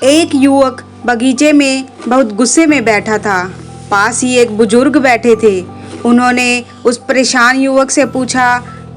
एक युवक बगीचे में बहुत गुस्से में बैठा था। पास ही एक बुजुर्ग बैठे थे। उन्होंने उस परेशान युवक से पूछा,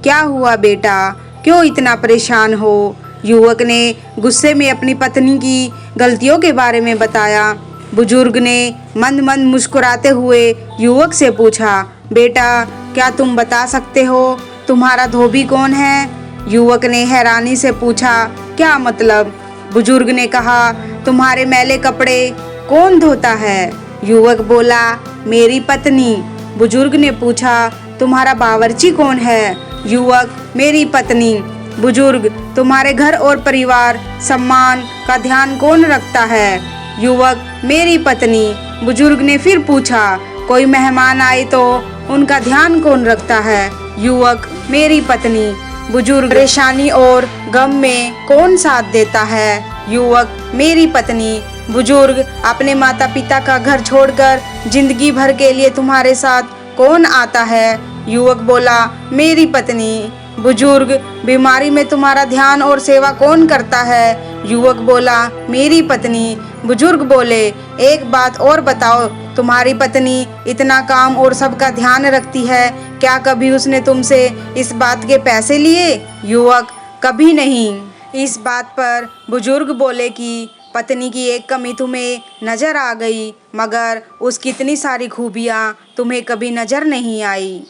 क्या हुआ बेटा, क्यों इतना परेशान हो? युवक ने गुस्से में अपनी पत्नी की गलतियों के बारे में बताया। बुजुर्ग ने मंद मंद मुस्कुराते हुए युवक से पूछा, बेटा क्या तुम बता सकते हो तुम्हारा धोबी कौन है? युवक ने हैरानी से पूछा, क्या मतलब? बुजुर्ग ने कहा, तुम्हारे मैले कपड़े कौन धोता है? युवक बोला, मेरी पत्नी। बुजुर्ग ने पूछा, तुम्हारा बावर्ची कौन है? युवक, मेरी पत्नी। बुजुर्ग, तुम्हारे घर और परिवार सम्मान का ध्यान कौन रखता है? युवक, मेरी पत्नी। बुजुर्ग ने फिर पूछा, कोई मेहमान आए तो उनका ध्यान कौन रखता है? युवक, मेरी पत्नी। बुजुर्ग, परेशानी और गम में कौन साथ देता है? युवक, मेरी पत्नी। बुजुर्ग, अपने माता पिता का घर छोड़कर जिंदगी भर के लिए तुम्हारे साथ कौन आता है? युवक बोला, मेरी पत्नी। बुजुर्ग, बीमारी में तुम्हारा ध्यान और सेवा कौन करता है? युवक बोला, मेरी पत्नी। बुजुर्ग बोले, एक बात और बताओ, तुम्हारी पत्नी इतना काम और सबका ध्यान रखती है, क्या कभी उसने तुमसे इस बात के पैसे लिए? युवक, कभी नहीं। इस बात पर बुजुर्ग बोले कि पत्नी की एक कमी तुम्हें नजर आ गई, मगर उसकी इतनी सारी खूबियाँ तुम्हें कभी नजर नहीं आई।